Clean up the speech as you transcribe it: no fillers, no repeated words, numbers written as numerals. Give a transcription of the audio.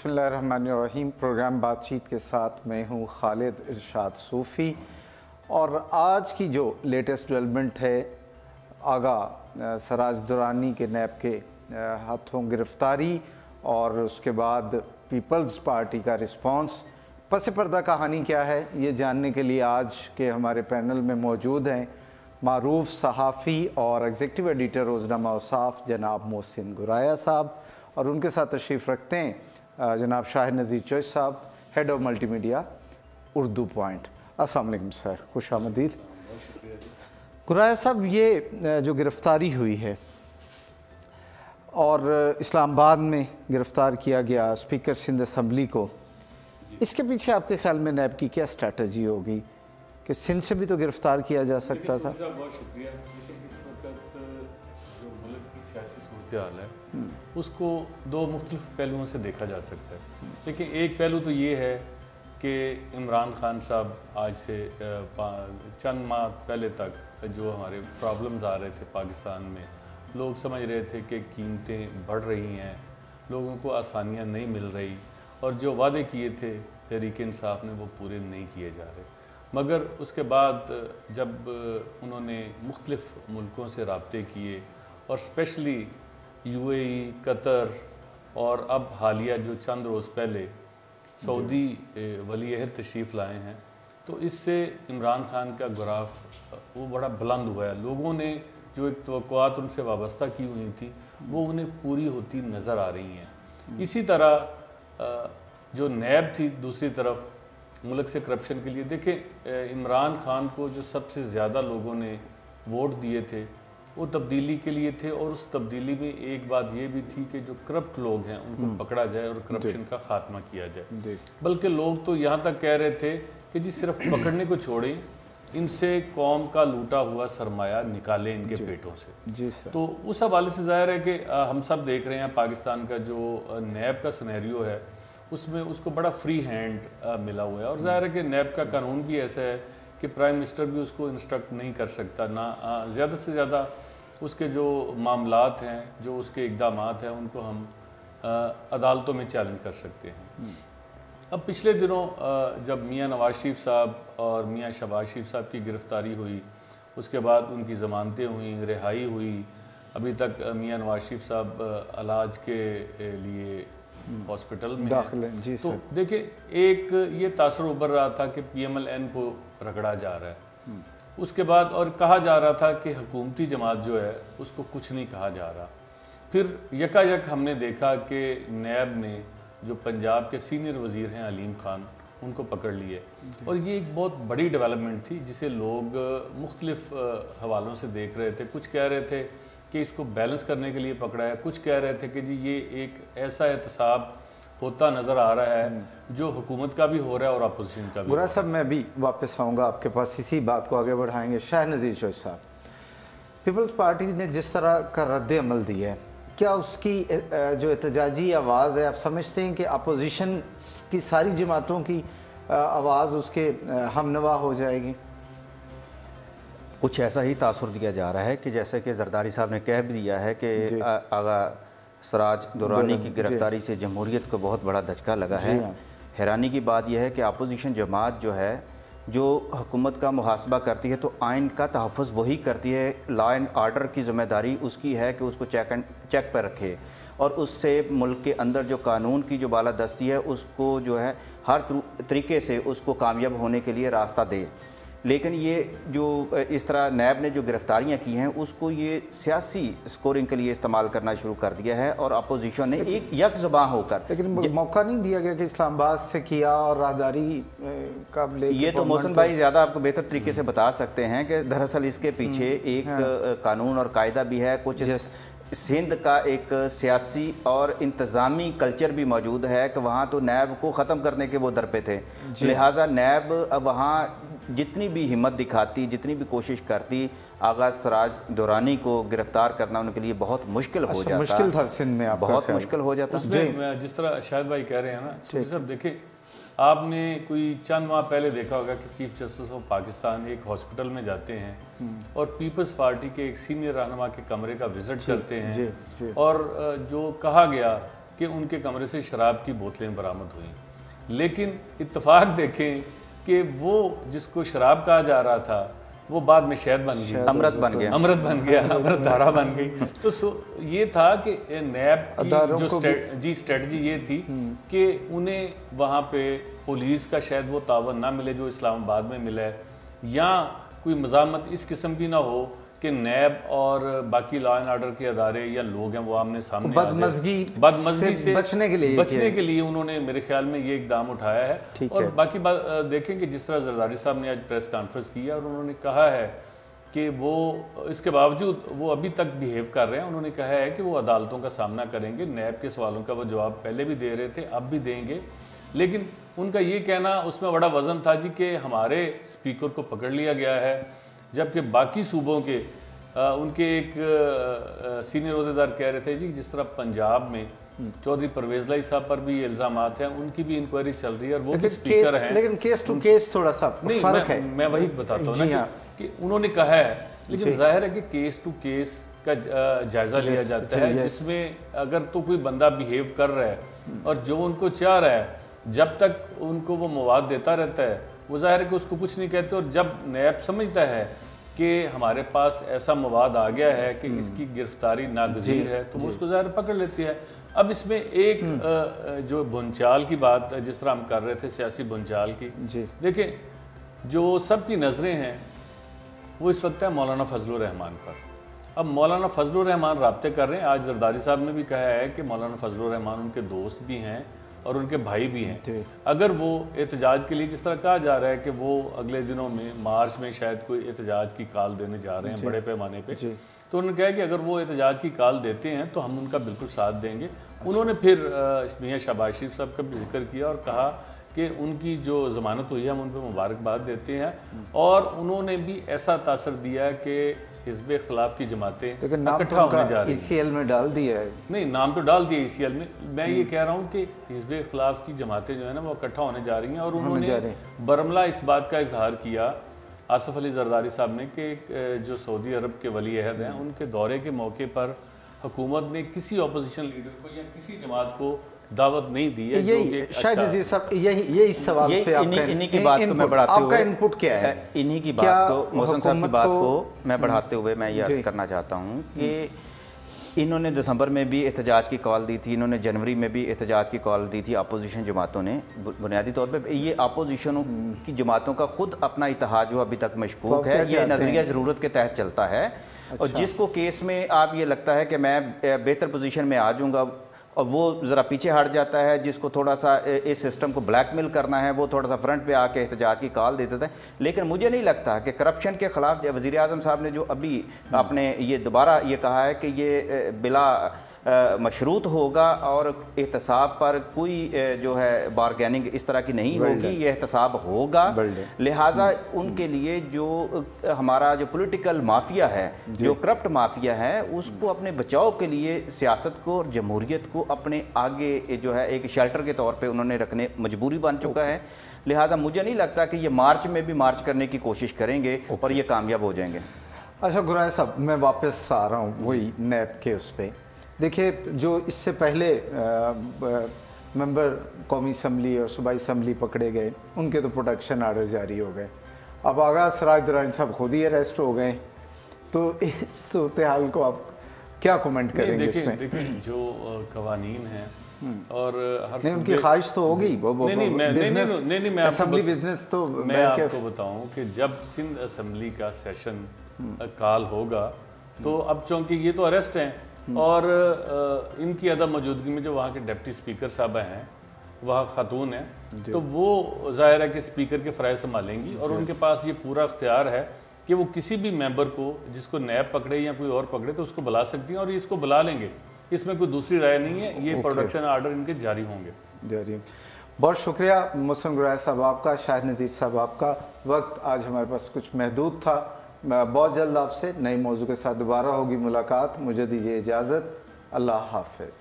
बिस्मिल्लाहिर्रहमानिर्रहीम। प्रोग्राम बातचीत के साथ मैं हूँ खालिद इरशाद सूफ़ी। और आज की जो लेटेस्ट डेवलपमेंट है, आगा सराज दुरानी के नैब के हाथों गिरफ़्तारी और उसके बाद पीपल्स पार्टी का रिस्पांस, पस पर्दा कहानी क्या है, ये जानने के लिए आज के हमारे पैनल में मौजूद हैं मारूफ सहाफ़ी और एग्ज़ेक्टिव एडिटर रोज़नामा औसाफ जनाब मोहसिन गुराया साहब, और उनके साथ तशरीफ़ रखते हैं जनाब शाहिद नज़ीर चॉइस साहब, head of multimedia Urdu point. अस्सलाम वालेकुम सर, खुश आमदीद। गुराया साहब, ये जो गिरफ़्तारी हुई है और इस्लामाबाद में गिरफ़्तार किया गया स्पीकर सिंध असम्बली को, इसके पीछे आपके ख्याल में नैब की क्या स्ट्रैटेजी होगी कि सिंध से भी तो गिरफ़्तार किया जा सकता था? बहुत शुक्रिया। इस वक्त जो मुल्क की सियासी सूरत हाल है उसको दो मुख्तलिफ पहलुओं से देखा जा सकता है। देखिए, एक पहलू तो ये है कि इमरान खान साहब आज से चंद माह पहले तक जो हमारे प्रॉब्लम्स आ रहे थे पाकिस्तान में, लोग समझ रहे थे कि कीमतें बढ़ रही हैं, लोगों को आसानियाँ नहीं मिल रही, और जो वादे किए थे तहरीक इंसाफ ने वो पूरे नहीं किए जा रहे। मगर उसके बाद जब उन्होंने मुख्तलिफ मुल्कों से रब्ते किए और स्पेशली यूएई, कतर और अब हालिया जो चंद रोज़ पहले सऊदी वली अहद तशरीफ़ लाए हैं, तो इससे इमरान खान का ग्राफ वो बड़ा बुलंद हुआ है। लोगों ने जो एक तवक्कुआत उनसे वाबस्ता की हुई थी वो उन्हें पूरी होती नज़र आ रही हैं। इसी तरह जो नैब थी दूसरी तरफ मुल्क से करप्शन के लिए, देखें इमरान खान को जो सबसे ज़्यादा लोगों ने वोट दिए थे वो तब्दीली के लिए थे, और उस तब्दीली में एक बात ये भी थी कि जो करप्ट लोग हैं उनको पकड़ा जाए और करप्शन का खात्मा किया जाए। बल्कि लोग तो यहाँ तक कह रहे थे कि जी सिर्फ पकड़ने को छोड़ें, इनसे कौम का लूटा हुआ सरमाया निकालें इनके पेटों से। जी सर। तो उस हवाले से ज़ाहिर है कि हम सब देख रहे हैं पाकिस्तान का जो नैब का सिनेरियो है उसमें उसको बड़ा फ्री हैंड मिला हुआ है, और ज़ाहिर है कि नैब का कानून भी ऐसा है कि प्राइम मिनिस्टर भी उसको इंस्ट्रक्ट नहीं कर सकता, ना ज़्यादा से ज़्यादा उसके जो मामलात हैं, जो उसके इक़दामात हैं, उनको हम अदालतों में चैलेंज कर सकते हैं। अब पिछले दिनों जब मियाँ नवाज शरीफ साहब और मियाँ शहबाज शरीफ साहब की गिरफ़्तारी हुई, उसके बाद उनकी ज़मानतें हुई, रिहाई हुई, अभी तक मियाँ नवाज शरीफ साहब इलाज के लिए हॉस्पिटल में दाखिल हैं। जी तो देखिए, एक ये तासर उभर रहा था कि PMLN को रगड़ा जा रहा है, उसके बाद और कहा जा रहा था कि हुकूमती जमात जो है उसको कुछ नहीं कहा जा रहा। फिर यकायक हमने देखा कि नैब ने जो पंजाब के सीनियर वज़ीर हैं अलीम खान, उनको पकड़ लिए, और ये एक बहुत बड़ी डेवलपमेंट थी जिसे लोग मुख्तलिफ हवालों से देख रहे थे। कुछ कह रहे थे कि इसको बैलेंस करने के लिए पकड़ा है, कुछ कह रहे थे कि जी ये एक ऐसा एहतसाब होता नज़र आ रहा है जो हुकूमत का भी हो रहा है और अपोजिशन का भी। गुरा साहब, मैं भी वापस आऊँगा आपके पास, इसी बात को आगे बढ़ाएंगे। शाहिद नज़ीर चॉइस साहब, पीपल्स पार्टी ने जिस तरह का रद्द अमल दिया है, क्या उसकी जो एहतजाजी आवाज़ है, आप समझते हैं कि अपोजिशन की सारी जमातों की आवाज़ उसके हमनवा हो जाएगी? कुछ ऐसा ही तासुर दिया जा रहा है कि जैसे कि जरदारी साहब ने कह भी दिया है कि आगा सराज दुरानी की गिरफ़्तारी से जमहूरियत को बहुत बड़ा धचका लगा है। हैरानी की बात यह है कि अपोजिशन जमात जो है, जो हुकूमत का मुहासबा करती है तो आइन का तहफ़्फ़ुज़ वही करती है, लॉ एंड आर्डर की ज़िम्मेदारी उसकी है कि उसको चेक पर रखे और उससे मुल्क के अंदर जो कानून की जो बालादस्ती है उसको जो है हर तरीके से उसको कामयाब होने के लिए रास्ता दे। लेकिन ये जो इस तरह नैब ने जो गिरफ्तारियां की हैं उसको ये सियासी स्कोरिंग के लिए इस्तेमाल करना शुरू कर दिया है, और अपोजिशन ने एक यकज़बां होकर, लेकिन मौका नहीं दिया गया कि इस्लामाबाद से किया और राहदारी कब ले। ये तो मोहसिन भाई ज़्यादा आपको बेहतर तरीके से बता सकते हैं कि दरअसल इसके पीछे एक कानून और कायदा भी है, कुछ सिंध का एक सियासी और इंतज़ामी कल्चर भी मौजूद है कि वहाँ तो नैब को ख़त्म करने के वो दर पे थे, लिहाजा नैब अब वहाँ जितनी भी हिम्मत दिखाती, जितनी भी कोशिश करती, आगा सराज दुरानी को गिरफ्तार करना उनके लिए बहुत मुश्किल हो जाता। मुश्किल था सिंध में, बहुत मुश्किल हो जाता। उसमें जिस तरह शाहिद भाई कह रहे हैं ना, सर देखिए, आपने कोई चंद माह पहले देखा होगा कि चीफ जस्टिस ऑफ पाकिस्तान एक हॉस्पिटल में जाते हैं और पीपल्स पार्टी के एक सीनियर रहनुमा के कमरे का विजिट करते हैं, और जो कहा गया कि उनके कमरे से शराब की बोतलें बरामद हुई। लेकिन इत्तेफाक देखें कि वो जिसको शराब कहा जा रहा था वो बाद में शहद बन गया, अमृत बन गया, अमृत धारा बन गई। तो ये था कि नैब की जो स्ट्रेटजी ये थी कि उन्हें वहाँ पे पुलिस का शायद वो तावन ना मिले जो इस्लामाबाद में मिला है, या कोई मज़ामत इस किस्म की ना हो कि नैब और बाकी लॉ एंड ऑर्डर के अदारे या लोग हैं वो आमने सामने बदमज़गी से बचने के लिए उन्होंने मेरे ख्याल में ये इकदाम उठाया है। और बाकी बात देखें कि जिस तरह जरदारी साहब ने आज प्रेस कॉन्फ्रेंस किया और उन्होंने कहा है कि वो इसके बावजूद वो अभी तक बिहेव कर रहे हैं। उन्होंने कहा है कि वो अदालतों का सामना करेंगे, नैब के सवालों का वो जवाब पहले भी दे रहे थे, अब भी देंगे। लेकिन उनका ये कहना उसमें बड़ा वज़न था जी कि हमारे स्पीकर को पकड़ लिया गया है, जबकि बाकी सूबों के उनके एक सीनियर ओहदेदार कह रहे थे जी जिस तरह पंजाब में चौधरी परवेज़ लाई साहब पर भी ये इल्ज़ामात हैं, उनकी भी इंक्वायरी चल रही है और वो भी स्पीकर हैं। लेकिन केस टू केस थोड़ा सा फर्क है। मैं वही बताता हूँ ना कि उन्होंने कहा है, लेकिन जाहिर है कि केस टू केस का जायज़ा लिया जाता है, जिसमें अगर तो कोई बंदा बिहेव कर रहा है और जो उनको चाह रहा है जब तक उनको वो मवाद देता रहता है वो जाहिर है कि उसको कुछ नहीं कहते। और जब नैब समझता है कि हमारे पास ऐसा मवाद आ गया है कि इसकी गिरफ्तारी नागज़ीर है तो वो उसको ज़ाहिर पकड़ लेती है। अब इसमें एक जो भूचाल की बात जिस तरह हम कर रहे थे, सियासी भूचाल की, देखें जो सबकी नज़रें हैं वो इस वक्त है मौलाना फजलुर रहमान पर। अब मौलाना फजलुर रहमान राब्ते कर रहे हैं। आज जरदारी साहब ने भी कहा है कि मौलाना फजलुर रहमान उनके दोस्त भी हैं और उनके भाई भी हैं। अगर वो एहतजाज के लिए जिस तरह कहा जा रहा है कि वो अगले दिनों में मार्च में शायद कोई एहतजाज की कॉल देने जा रहे हैं बड़े पैमाने पे, तो उन्होंने कहा कि अगर वो एहतजाज की कॉल देते हैं तो हम उनका बिल्कुल साथ देंगे। उन्होंने फिर मियाँ शहबाज शरीफ साहब का भी जिक्र किया और कहा कि उनकी जो ज़मानत हुई है हम उन पर मुबारकबाद देते हैं। और उन्होंने भी ऐसा तासर दिया कि हिज़्ब इख्तिलाफ की जमातें इकट्ठा होने जा रही हैं। ECL में डाल दिया है? नहीं, नाम तो डाल दिया ECL में। मैं ये कह रहा हूँ कि हिज़्ब इख्तिलाफ की जमातें जो है ना वो इकट्ठा होने जा रही हैं। और उन्होंने बरमला इस बात का इजहार किया आसफ अली जरदारी साहब ने कि जो सऊदी अरब के वली अहद हैं उनके दौरे के मौके पर हुकूमत ने किसी अपोजिशन लीडर को या किसी जमात को दावत नहीं दी है। यही शायद नज़ीर साहब ये इस सवाल पे इन्हीं की बात को मैं बढ़ाते हुए, आपका इनपुट क्या है? इन्हीं की बात को, मोहसिन साहब की बात को मैं बढ़ाते हुए मैं ये अर्ज़ करना चाहता हूँ कि इन्होंने दिसंबर में भी एहतजाज की कॉल दी थी, इन्होंने जनवरी में भी एहतजाज की कॉल दी थी अपोजिशन जमातों ने। बुनियादी तौर पे ये अपोजिशन की जमातों का खुद अपना इत्तेहाद जो अभी तक मशकूक है, ये नज़रिया ज़रूरत के तहत चलता है। और जिसको केस में आप ये लगता है कि मैं बेहतर पोजीशन में आ जाऊँगा और वो ज़रा पीछे हट जाता है, जिसको थोड़ा सा इस सिस्टम को ब्लैकमेल करना है वो थोड़ा सा फ्रंट पे आके एहतजाज की कॉल देते थे। लेकिन मुझे नहीं लगता कि करप्शन के ख़िलाफ़ वज़ीर आज़म साहब ने जो अभी आपने ये दोबारा ये कहा है कि ये बिला मशरूत होगा और एहतसाब पर कोई जो है बारगेनिंग इस तरह की नहीं होगी, ये एहतसाब होगा। लिहाजा उनके लिए जो हमारा जो पॉलिटिकल माफिया है, जो करप्ट माफिया है, उसको अपने बचाव के लिए सियासत को और जमहूरियत को अपने आगे जो है एक शेल्टर के तौर पे उन्होंने रखने मजबूरी बन चुका है। लिहाजा मुझे नहीं लगता कि ये मार्च में भी मार्च करने की कोशिश करेंगे और ये कामयाब हो जाएंगे। अच्छा गुराया साहब, मैं वापस आ रहा हूँ वही नैब के उस पर। देखिए, जो इससे पहले मेंबर कौमी असम्बली और सूबाई असम्बली पकड़े गए, उनके तो प्रोटेक्शन आर्डर जारी हो गए। अब आगा सराज दुरानी साहब खुद ही अरेस्ट हो गए, तो इस सूरत हाल को आप क्या कमेंट करेंगे? देखिए जो कवानीन हैं और हर नहीं, उनकी ख्वाहिश तो होगी मैं असम्बली बिजनेस। तो मैं आपको बताऊं कि जब सिंध असम्बली का सेशन कॉल होगा तो अब चूँकि ये तो अरेस्ट हैं और इनकी अदम मौजूदगी में जो वहाँ के डिप्टी स्पीकर साहब हैं, वहाँ खातून हैं, तो वो ज़ाहिर है कि स्पीकर के फ़राइज़ संभालेंगी और उनके पास ये पूरा इख्तियार है कि वो किसी भी मेंबर को जिसको नैब पकड़े या कोई और पकड़े तो उसको बुला सकती हैं और ये इसको बुला लेंगे। इसमें कोई दूसरी राय नहीं है। ये प्रोडक्शन आर्डर इनके जारी होंगे। बहुत शुक्रिया मोहसिन गुराया साहब आपका, शाहिद नज़ीर साहब आपका। वक्त आज हमारे पास कुछ महदूद था। बहुत जल्द आपसे नए मौजू के साथ दोबारा होगी मुलाकात। मुझे दीजिए इजाज़त। अल्लाह हाफ़िज़।